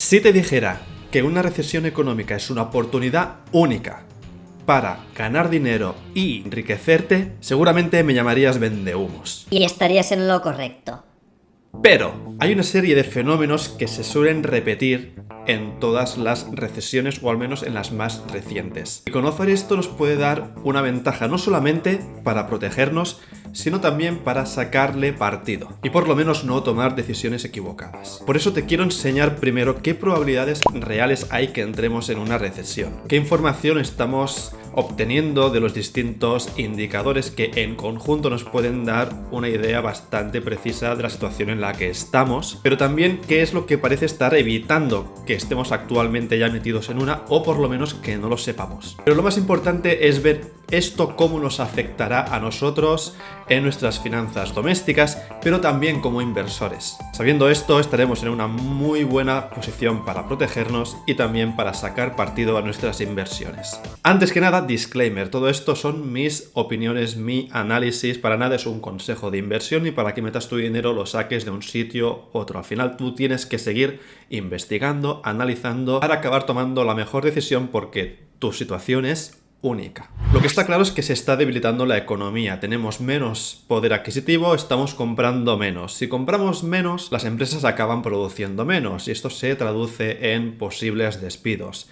Si te dijera que una recesión económica es una oportunidad única para ganar dinero y enriquecerte, seguramente me llamarías vendehumos. Y estarías en lo correcto. Pero hay una serie de fenómenos que se suelen repetir en todas las recesiones, o al menos en las más recientes. Y conocer esto nos puede dar una ventaja no solamente para protegernos, sino también para sacarle partido y por lo menos no tomar decisiones equivocadas. Por eso te quiero enseñar primero qué probabilidades reales hay que entremos en una recesión, qué información estamos obteniendo de los distintos indicadores que en conjunto nos pueden dar una idea bastante precisa de la situación en la que estamos, pero también qué es lo que parece estar evitando que estemos actualmente ya metidos en una, o por lo menos que no lo sepamos. Pero lo más importante es ver esto cómo nos afectará a nosotros en nuestras finanzas domésticas, pero también como inversores. Sabiendo esto, estaremos en una muy buena posición para protegernos y también para sacar partido a nuestras inversiones. Antes que nada, disclaimer, todo esto son mis opiniones, mi análisis, para nada es un consejo de inversión ni para que metas tu dinero, lo saques de un sitio u otro. Al final tú tienes que seguir investigando, analizando, para acabar tomando la mejor decisión porque tu situación es única. Lo que está claro es que se está debilitando la economía, tenemos menos poder adquisitivo, estamos comprando menos. Si compramos menos, las empresas acaban produciendo menos y esto se traduce en posibles despidos.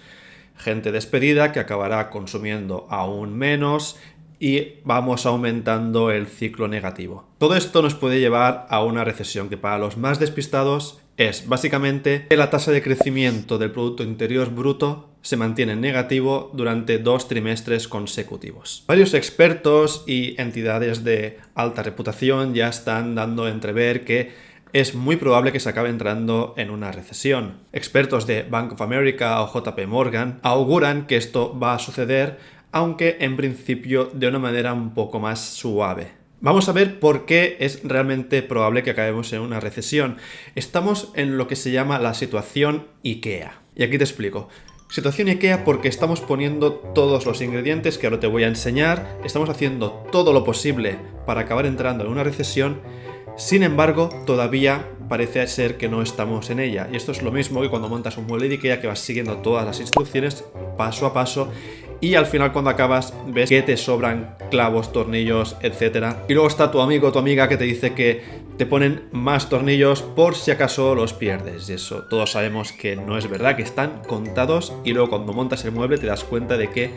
Gente despedida que acabará consumiendo aún menos y vamos aumentando el ciclo negativo. Todo esto nos puede llevar a una recesión que para los más despistados es básicamente que la tasa de crecimiento del Producto Interior Bruto se mantiene en negativo durante 2 trimestres consecutivos. Varios expertos y entidades de alta reputación ya están dando a entrever que es muy probable que se acabe entrando en una recesión. Expertos de Bank of America o JP Morgan auguran que esto va a suceder, aunque en principio de una manera un poco más suave. Vamos a ver por qué es realmente probable que acabemos en una recesión. Estamos en lo que se llama la situación IKEA. Y aquí te explico. Situación IKEA porque estamos poniendo todos los ingredientes que ahora te voy a enseñar, estamos haciendo todo lo posible para acabar entrando en una recesión. Sin embargo, todavía parece ser que no estamos en ella. Y esto es lo mismo que cuando montas un mueble de IKEA, que vas siguiendo todas las instrucciones paso a paso y al final cuando acabas ves que te sobran clavos, tornillos, etc. Y luego está tu amigo o tu amiga que te dice que te ponen más tornillos por si acaso los pierdes. Y eso todos sabemos que no es verdad, que están contados y luego cuando montas el mueble te das cuenta de que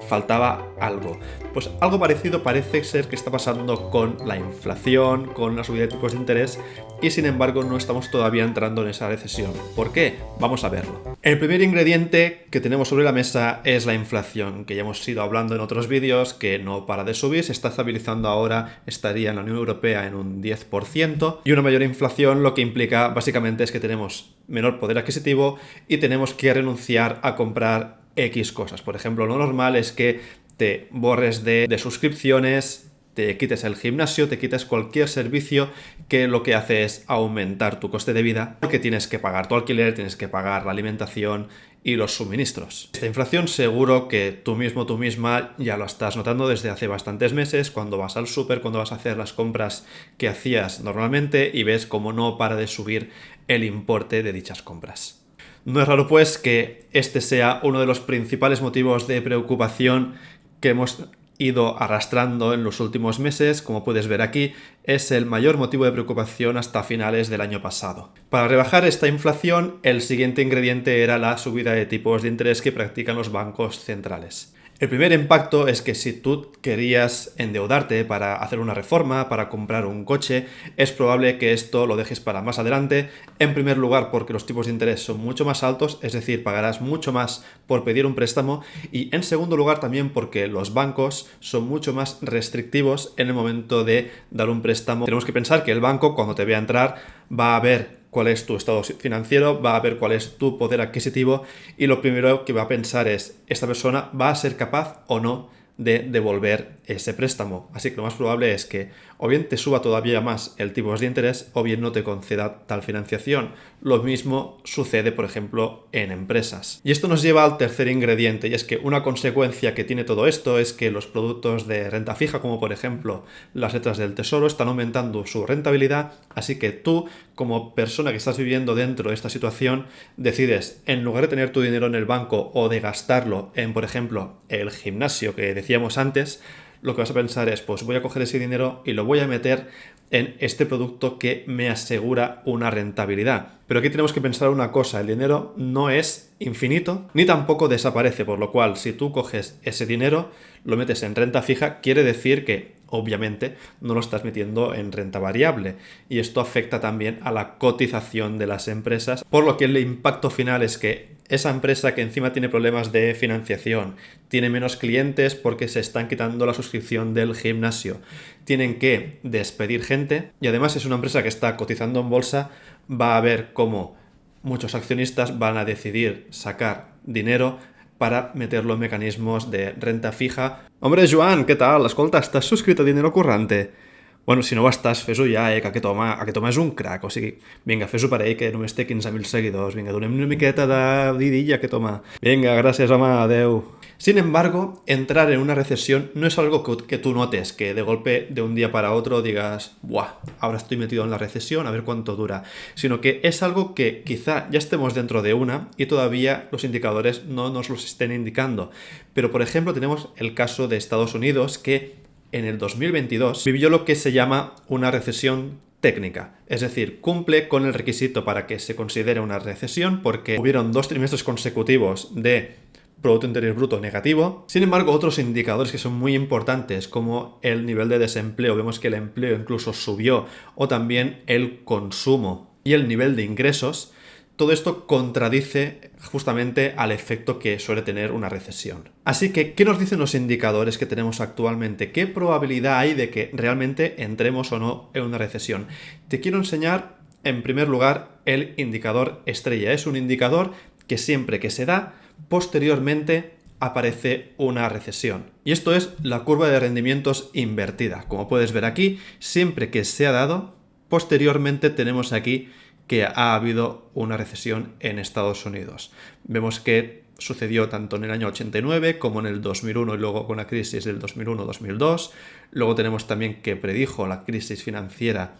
faltaba algo. Pues algo parecido parece ser que está pasando con la inflación, con la subida de tipos de interés y sin embargo no estamos todavía entrando en esa recesión. ¿Por qué? Vamos a verlo. El primer ingrediente que tenemos sobre la mesa es la inflación, que ya hemos ido hablando en otros vídeos, que no para de subir, se está estabilizando ahora, estaría en la Unión Europea en un 10%, y una mayor inflación lo que implica básicamente es que tenemos menor poder adquisitivo y tenemos que renunciar a comprar X cosas. Por ejemplo, lo normal es que te borres de suscripciones, te quites el gimnasio, te quites cualquier servicio que lo que hace es aumentar tu coste de vida porque tienes que pagar tu alquiler, tienes que pagar la alimentación y los suministros. Esta inflación seguro que tú mismo, tú misma ya lo estás notando desde hace bastantes meses cuando vas al súper, cuando vas a hacer las compras que hacías normalmente y ves cómo no para de subir el importe de dichas compras. No es raro pues que este sea uno de los principales motivos de preocupación que hemos ido arrastrando en los últimos meses. Como puedes ver aquí, es el mayor motivo de preocupación hasta finales del año pasado. Para rebajar esta inflación, el siguiente ingrediente era la subida de tipos de interés que practican los bancos centrales. El primer impacto es que si tú querías endeudarte para hacer una reforma, para comprar un coche, es probable que esto lo dejes para más adelante. En primer lugar, porque los tipos de interés son mucho más altos, es decir, pagarás mucho más por pedir un préstamo. Y en segundo lugar, también porque los bancos son mucho más restrictivos en el momento de dar un préstamo. Tenemos que pensar que el banco, cuando te vea entrar, va a ver cuál es tu estado financiero, va a ver cuál es tu poder adquisitivo y lo primero que va a pensar es, ¿esta persona va a ser capaz o no de devolver ese préstamo. Así que lo más probable es que o bien te suba todavía más el tipo de interés o bien no te conceda tal financiación. Lo mismo sucede, por ejemplo, en empresas. Y esto nos lleva al tercer ingrediente, y es que una consecuencia que tiene todo esto es que los productos de renta fija, como por ejemplo las letras del Tesoro, están aumentando su rentabilidad, así que tú, como persona que estás viviendo dentro de esta situación, decides, en lugar de tener tu dinero en el banco o de gastarlo en, por ejemplo, el gimnasio que decíamos antes, lo que vas a pensar es, pues voy a coger ese dinero y lo voy a meter en este producto que me asegura una rentabilidad. Pero aquí tenemos que pensar una cosa, el dinero no es infinito ni tampoco desaparece, por lo cual si tú coges ese dinero, lo metes en renta fija, quiere decir que obviamente no lo estás metiendo en renta variable y esto afecta también a la cotización de las empresas, por lo que el impacto final es que esa empresa que encima tiene problemas de financiación, tiene menos clientes porque se están quitando la suscripción del gimnasio, tienen que despedir gente y además es una empresa que está cotizando en bolsa, va a ver cómo muchos accionistas van a decidir sacar dinero para meterlo en mecanismos de renta fija. Hombre, Joan, què tal? Escolta, estàs subscrit a Dinero Currante? Bueno, si no ho estàs, fes-ho ja, que aquest home és un crac. O sigui, vinga, fes-ho per ell, que només té 15.000 seguidors. Vinga, donem una miqueta de vidilla a aquest home. Vinga, gràcies, home, adeu. Sin embargo, entrar en una recesión no es algo que tú notes, que de golpe, de un día para otro, digas, ¡buah! Ahora estoy metido en la recesión, a ver cuánto dura. Sino que es algo que quizá ya estemos dentro de una y todavía los indicadores no nos los estén indicando. Pero, por ejemplo, tenemos el caso de Estados Unidos, que en el 2022 vivió lo que se llama una recesión técnica, es decir, cumple con el requisito para que se considere una recesión porque hubieron 2 trimestres consecutivos de Producto Interior Bruto negativo. Sin embargo, otros indicadores que son muy importantes, como el nivel de desempleo, vemos que el empleo incluso subió, o también el consumo y el nivel de ingresos, todo esto contradice justamente al efecto que suele tener una recesión. Así que, ¿qué nos dicen los indicadores que tenemos actualmente? ¿Qué probabilidad hay de que realmente entremos o no en una recesión? Te quiero enseñar, en primer lugar, el indicador estrella. Es un indicador que siempre que se da, posteriormente aparece una recesión. Y esto es la curva de rendimientos invertida. Como puedes ver aquí, siempre que se ha dado, posteriormente tenemos aquí que ha habido una recesión en Estados Unidos. Vemos que sucedió tanto en el año 89 como en el 2001 y luego con la crisis del 2001-2002. Luego tenemos también que predijo la crisis financiera,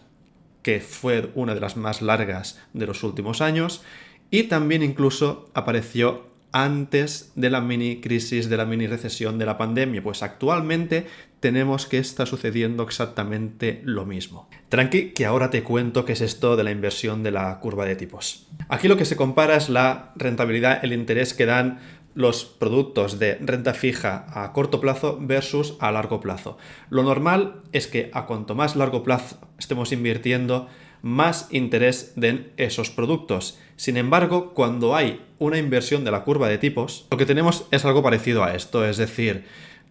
que fue una de las más largas de los últimos años, y también incluso apareció antes de la mini crisis, de la mini recesión de la pandemia. Pues actualmente tenemos que está sucediendo exactamente lo mismo. Tranqui, que ahora te cuento qué es esto de la inversión de la curva de tipos. Aquí lo que se compara es la rentabilidad, el interés que dan los productos de renta fija a corto plazo versus a largo plazo. Lo normal es que a cuanto más largo plazo estemos invirtiendo, más interés den esos productos. Sin embargo, cuando hay una inversión de la curva de tipos, lo que tenemos es algo parecido a esto, es decir,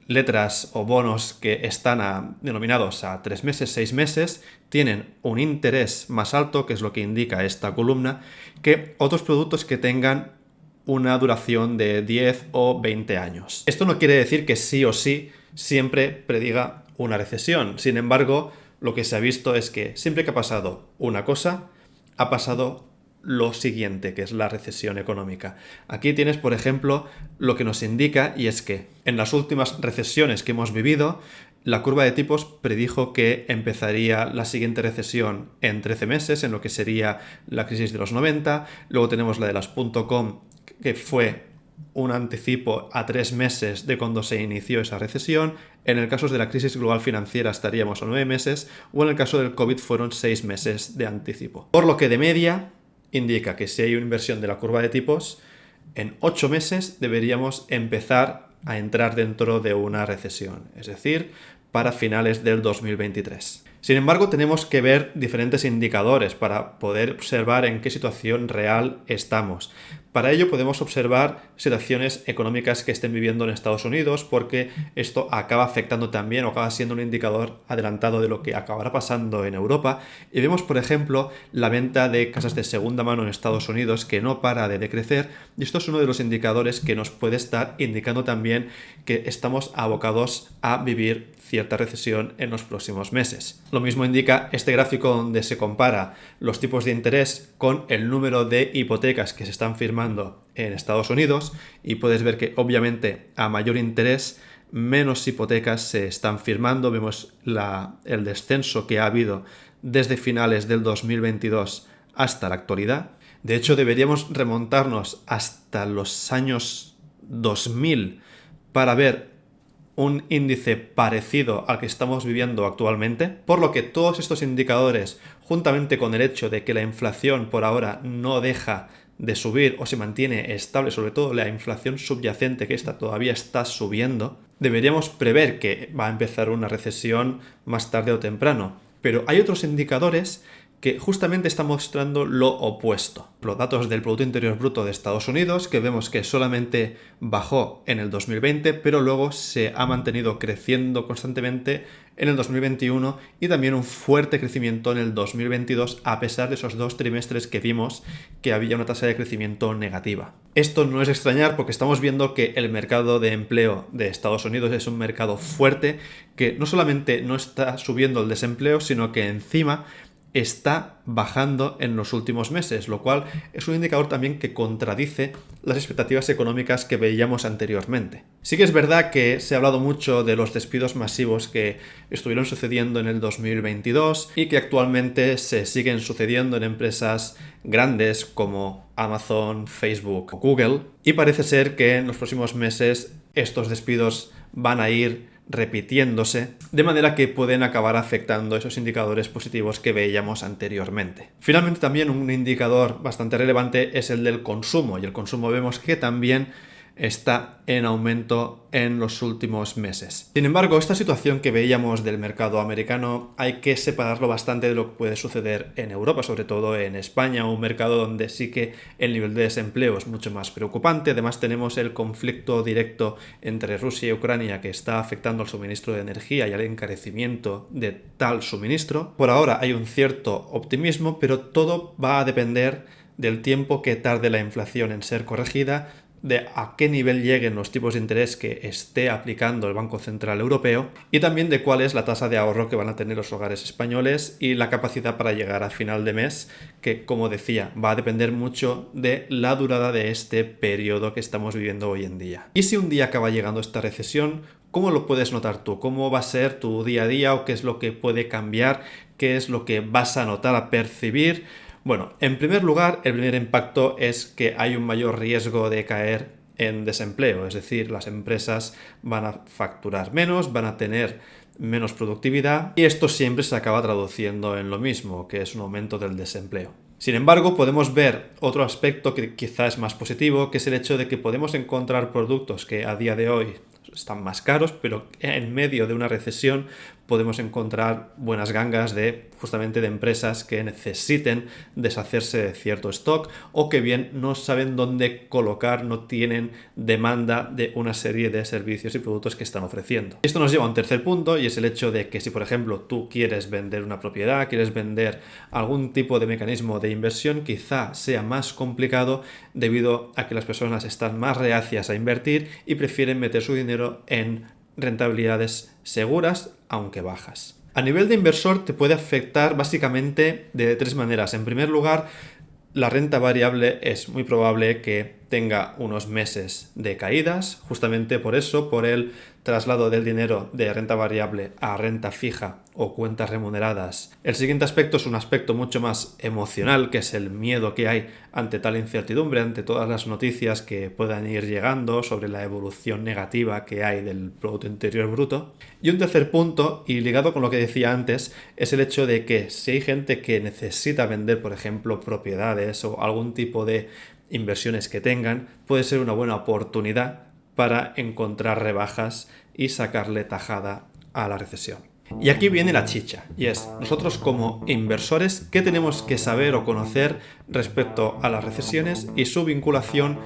letras o bonos que están denominados a 3 meses, 6 meses, tienen un interés más alto, que es lo que indica esta columna, que otros productos que tengan una duración de 10 o 20 años. Esto no quiere decir que sí o sí siempre prediga una recesión. Sin embargo, lo que se ha visto es que siempre que ha pasado una cosa, ha pasado lo siguiente, que es la recesión económica. Aquí tienes, por ejemplo, lo que nos indica, y es que en las últimas recesiones que hemos vivido, la curva de tipos predijo que empezaría la siguiente recesión en 13 meses, en lo que sería la crisis de los 90. Luego tenemos la de las .com, que fue un anticipo a 3 meses de cuando se inició esa recesión. En el caso de la crisis global financiera estaríamos a 9 meses, o en el caso del COVID fueron 6 meses de anticipo. Por lo que de media indica que si hay una inversión de la curva de tipos, en 8 meses deberíamos empezar a entrar dentro de una recesión, es decir, para finales del 2023. Sin embargo, tenemos que ver diferentes indicadores para poder observar en qué situación real estamos. Para ello podemos observar situaciones económicas que estén viviendo en Estados Unidos, porque esto acaba afectando también o acaba siendo un indicador adelantado de lo que acabará pasando en Europa. Y vemos, por ejemplo, la venta de casas de segunda mano en Estados Unidos, que no para de decrecer, y esto es uno de los indicadores que nos puede estar indicando también que estamos abocados a vivir cierta recesión en los próximos meses. Lo mismo indica este gráfico donde se compara los tipos de interés con el número de hipotecas que se están firmando en Estados Unidos, y puedes ver que obviamente a mayor interés menos hipotecas se están firmando. Vemos el descenso que ha habido desde finales del 2022 hasta la actualidad. De hecho, deberíamos remontarnos hasta los años 2000 para ver un índice parecido al que estamos viviendo actualmente, por lo que todos estos indicadores, juntamente con el hecho de que la inflación por ahora no deja de subir o se mantiene estable, sobre todo la inflación subyacente, que esta todavía está subiendo, deberíamos prever que va a empezar una recesión más tarde o temprano. Pero hay otros indicadores que justamente está mostrando lo opuesto. Los datos del Producto Interior Bruto de Estados Unidos, que vemos que solamente bajó en el 2020, pero luego se ha mantenido creciendo constantemente en el 2021 y también un fuerte crecimiento en el 2022, a pesar de esos 2 trimestres que vimos que había una tasa de crecimiento negativa. Esto no es extrañar porque estamos viendo que el mercado de empleo de Estados Unidos es un mercado fuerte, que no solamente no está subiendo el desempleo, sino que encima está bajando en los últimos meses, lo cual es un indicador también que contradice las expectativas económicas que veíamos anteriormente. Sí que es verdad que se ha hablado mucho de los despidos masivos que estuvieron sucediendo en el 2022 y que actualmente se siguen sucediendo en empresas grandes como Amazon, Facebook o Google, y parece ser que en los próximos meses estos despidos van a ir repitiéndose, de manera que pueden acabar afectando esos indicadores positivos que veíamos anteriormente. Finalmente, también un indicador bastante relevante es el del consumo, y el consumo vemos que también está en aumento en los últimos meses. Sin embargo, esta situación que veíamos del mercado americano hay que separarlo bastante de lo que puede suceder en Europa, sobre todo en España, un mercado donde sí que el nivel de desempleo es mucho más preocupante. Además, tenemos el conflicto directo entre Rusia y Ucrania que está afectando al suministro de energía y al encarecimiento de tal suministro. Por ahora hay un cierto optimismo, pero todo va a depender del tiempo que tarde la inflación en ser corregida, de a qué nivel lleguen los tipos de interés que esté aplicando el Banco Central Europeo y también de cuál es la tasa de ahorro que van a tener los hogares españoles y la capacidad para llegar a final de mes, que, como decía, va a depender mucho de la durada de este periodo que estamos viviendo hoy en día. Y si un día acaba llegando esta recesión, ¿cómo lo puedes notar tú? ¿Cómo va a ser tu día a día o qué es lo que puede cambiar? ¿Qué es lo que vas a notar, a percibir? Bueno, en primer lugar, el primer impacto es que hay un mayor riesgo de caer en desempleo, es decir, las empresas van a facturar menos, van a tener menos productividad y esto siempre se acaba traduciendo en lo mismo, que es un aumento del desempleo. Sin embargo, podemos ver otro aspecto que quizá es más positivo, que es el hecho de que podemos encontrar productos que a día de hoy están más caros, pero en medio de una recesión podemos encontrar buenas gangas justamente de empresas que necesiten deshacerse de cierto stock o que bien no saben dónde colocar, no tienen demanda de una serie de servicios y productos que están ofreciendo. Esto nos lleva a un tercer punto, y es el hecho de que si, por ejemplo, tú quieres vender una propiedad, quieres vender algún tipo de mecanismo de inversión, quizá sea más complicado debido a que las personas están más reacias a invertir y prefieren meter su dinero en rentabilidades seguras, aunque bajas. A nivel de inversor te puede afectar básicamente de 3 maneras. En primer lugar, la renta variable es muy probable que tenga unos meses de caídas, justamente por eso, por el traslado del dinero de renta variable a renta fija o cuentas remuneradas. El siguiente aspecto es un aspecto mucho más emocional, que es el miedo que hay ante tal incertidumbre, ante todas las noticias que puedan ir llegando sobre la evolución negativa que hay del Producto Interior Bruto. Y un tercer punto, y ligado con lo que decía antes, es el hecho de que si hay gente que necesita vender, por ejemplo, propiedades o algún tipo de inversiones que tengan, puede ser una buena oportunidad para encontrar rebajas y sacarle tajada a la recesión. Y aquí viene la chicha, y es nosotros como inversores, ¿qué tenemos que saber o conocer respecto a las recesiones y su vinculación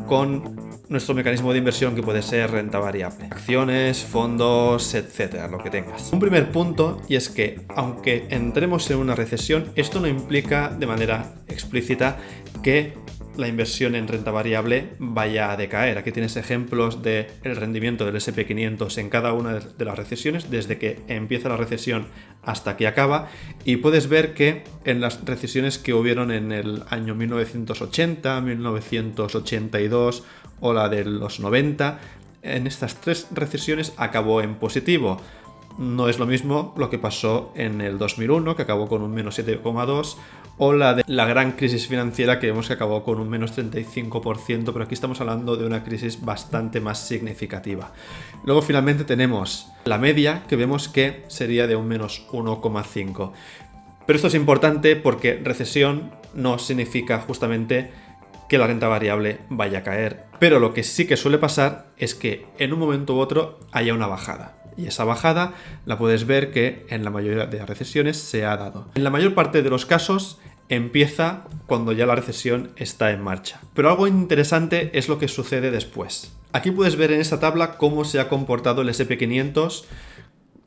con nuestro mecanismo de inversión, que puede ser renta variable, acciones, fondos, etcétera, lo que tengas? Un primer punto, y es que aunque entremos en una recesión, esto no implica de manera explícita que la inversión en renta variable vaya a decaer. Aquí tienes ejemplos del rendimiento del S&P 500 en cada una de las recesiones, desde que empieza la recesión hasta que acaba, y puedes ver que en las recesiones que hubieron en el año 1980, 1982 o la de los 90, en estas tres recesiones acabó en positivo. No es lo mismo lo que pasó en el 2001, que acabó con un menos 7,2%, o la de la gran crisis financiera, que vemos que acabó con un menos 35%, pero aquí estamos hablando de una crisis bastante más significativa. Luego finalmente tenemos la media, que vemos que sería de un menos 1,5%. Pero esto es importante porque recesión no significa justamente que la renta variable vaya a caer. Pero lo que sí que suele pasar es que en un momento u otro haya una bajada. Y esa bajada la puedes ver que en la mayoría de las recesiones se ha dado. En la mayor parte de los casos empieza cuando ya la recesión está en marcha. Pero algo interesante es lo que sucede después. Aquí puedes ver en esta tabla cómo se ha comportado el S&P 500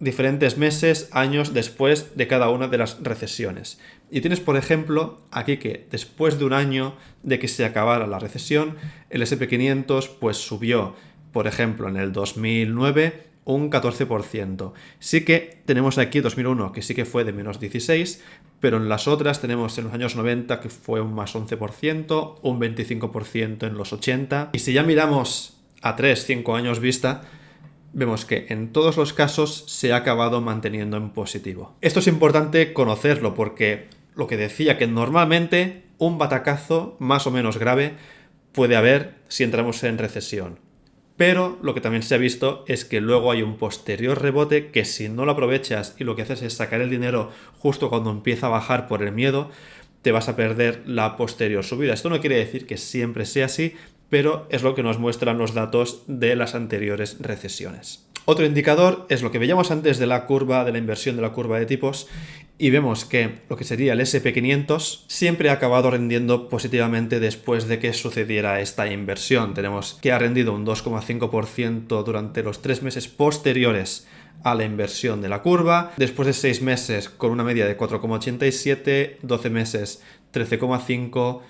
diferentes meses, años después de cada una de las recesiones. Y tienes, por ejemplo, aquí que después de un año de que se acabara la recesión, el S&P 500 pues subió, por ejemplo, en el 2009 un 14%. Sí que tenemos aquí 2001, que sí que fue de menos 16%, pero en las otras tenemos en los años 90 que fue un más 11%, un 25% en los 80. Y si ya miramos a 3-5 años vista, vemos que en todos los casos se ha acabado manteniendo en positivo. Esto es importante conocerlo porque lo que decía, que normalmente un batacazo más o menos grave puede haber si entramos en recesión. Pero lo que también se ha visto es que luego hay un posterior rebote que, si no lo aprovechas y lo que haces es sacar el dinero justo cuando empieza a bajar por el miedo, te vas a perder la posterior subida. Esto no quiere decir que siempre sea así, pero es lo que nos muestran los datos de las anteriores recesiones. Otro indicador es lo que veíamos antes de la curva de la inversión, de la curva de tipos, y vemos que lo que sería el S&P 500 siempre ha acabado rendiendo positivamente después de que sucediera esta inversión. Tenemos que ha rendido un 2,5% durante los 3 meses posteriores a la inversión de la curva, después de 6 meses con una media de 4,87, 12 meses 13,5%,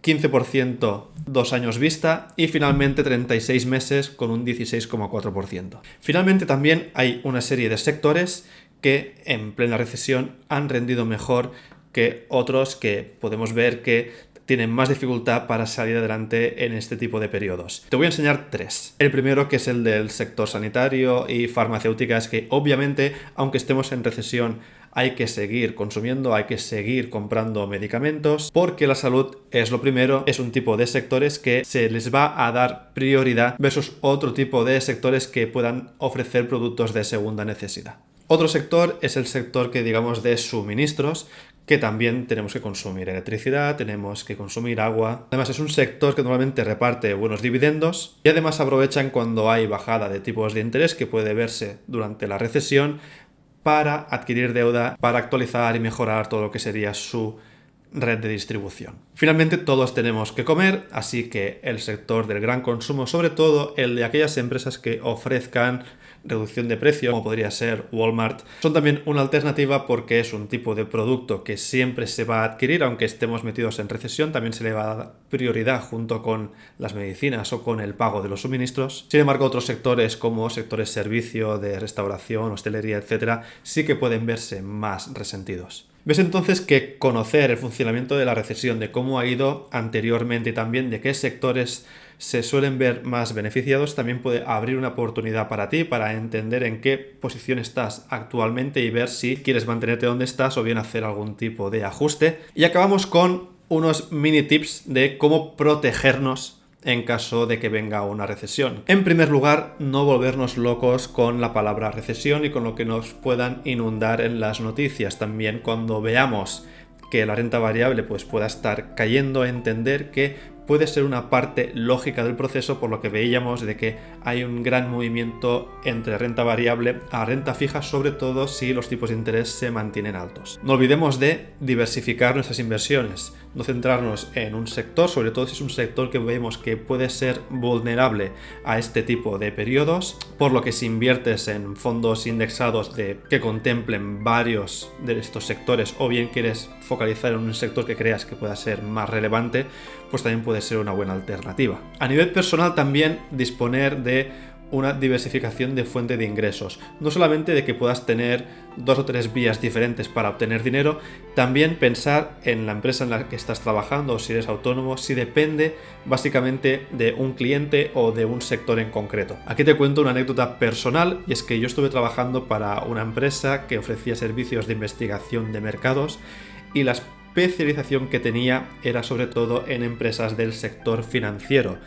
15% 2 años vista y finalmente 36 meses con un 16,4%. Finalmente también hay una serie de sectores que en plena recesión han rendido mejor que otros que podemos ver que tienen más dificultad para salir adelante en este tipo de periodos. Te voy a enseñar 3. El primero, que es el del sector sanitario y farmacéuticas, que obviamente, aunque estemos en recesión, hay que seguir consumiendo, hay que seguir comprando medicamentos, porque la salud es lo primero. Es un tipo de sectores que se les va a dar prioridad versus otro tipo de sectores que puedan ofrecer productos de segunda necesidad. Otro sector es el sector que digamos de suministros, que también tenemos que consumir electricidad, tenemos que consumir agua. Además es un sector que normalmente reparte buenos dividendos y además aprovechan cuando hay bajada de tipos de interés, que puede verse durante la recesión, para adquirir deuda, para actualizar y mejorar todo lo que sería su red de distribución. Finalmente, todos tenemos que comer, así que el sector del gran consumo, sobre todo el de aquellas empresas que ofrezcan reducción de precio, como podría ser Walmart, son también una alternativa porque es un tipo de producto que siempre se va a adquirir, aunque estemos metidos en recesión. También se le va a dar prioridad junto con las medicinas o con el pago de los suministros. Sin embargo, otros sectores como sectores servicio, de restauración, hostelería, etcétera, sí que pueden verse más resentidos. Ves entonces que conocer el funcionamiento de la recesión, de cómo ha ido anteriormente y también de qué sectores se suelen ver más beneficiados, también puede abrir una oportunidad para ti, para entender en qué posición estás actualmente y ver si quieres mantenerte donde estás o bien hacer algún tipo de ajuste. Y acabamos con unos mini tips de cómo protegernos en caso de que venga una recesión. En primer lugar, no volvernos locos con la palabra recesión y con lo que nos puedan inundar en las noticias. También cuando veamos que la renta variable pues pueda estar cayendo, entender que puede ser una parte lógica del proceso, por lo que veíamos de que hay un gran movimiento entre renta variable a renta fija, sobre todo si los tipos de interés se mantienen altos. No olvidemos de diversificar nuestras inversiones, no centrarnos en un sector, sobre todo si es un sector que vemos que puede ser vulnerable a este tipo de periodos, por lo que si inviertes en fondos indexados que contemplen varios de estos sectores, o bien quieres focalizar en un sector que creas que pueda ser más relevante, pues también puede ser una buena alternativa. A nivel personal también disponer de una diversificación de fuente de ingresos, no solamente de que puedas tener 2 o 3 vías diferentes para obtener dinero, también pensar en la empresa en la que estás trabajando, o si eres autónomo, si depende básicamente de un cliente o de un sector en concreto. Aquí te cuento una anécdota personal, y es que yo estuve trabajando para una empresa que ofrecía servicios de investigación de mercados, y la especialización que tenía era sobre todo en empresas del sector financiero.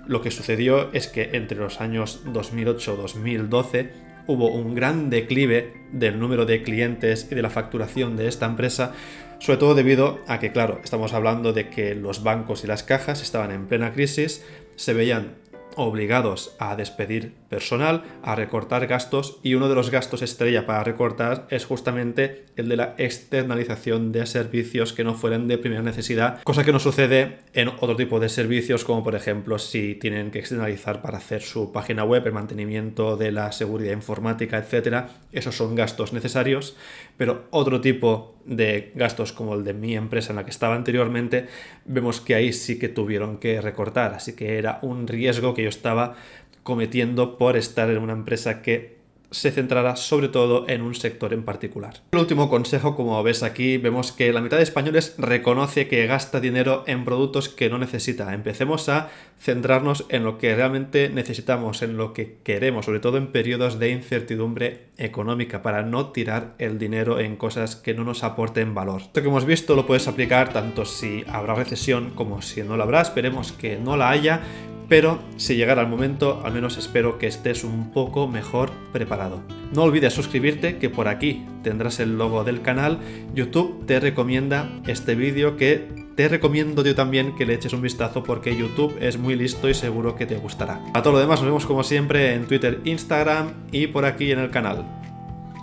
Lo que sucedió es que entre los años 2008-2012 hubo un gran declive del número de clientes y de la facturación de esta empresa, sobre todo debido a que, claro, estamos hablando de que los bancos y las cajas estaban en plena crisis, se veían obligados a despedir personal, a recortar gastos, y uno de los gastos estrella para recortar es justamente el de la externalización de servicios que no fueran de primera necesidad, cosa que no sucede en otro tipo de servicios, como por ejemplo si tienen que externalizar para hacer su página web, el mantenimiento de la seguridad informática, etcétera. Esos son gastos necesarios, pero otro tipo de gastos como el de mi empresa en la que estaba anteriormente, vemos que ahí sí que tuvieron que recortar, así que era un riesgo que yo estaba cometiendo por estar en una empresa que se centrará sobre todo en un sector en particular. El último consejo, como ves aquí, vemos que la mitad de españoles reconoce que gasta dinero en productos que no necesita. Empecemos a centrarnos en lo que realmente necesitamos, en lo que queremos, sobre todo en periodos de incertidumbre económica, para no tirar el dinero en cosas que no nos aporten valor. Esto que hemos visto lo puedes aplicar tanto si habrá recesión como si no la habrá. Esperemos que no la haya, pero si llegara el momento, al menos espero que estés un poco mejor preparado. No olvides suscribirte, que por aquí tendrás el logo del canal. YouTube te recomienda este vídeo, que te recomiendo yo también que le eches un vistazo, porque YouTube es muy listo y seguro que te gustará. A todo lo demás nos vemos como siempre en Twitter, Instagram y por aquí en el canal.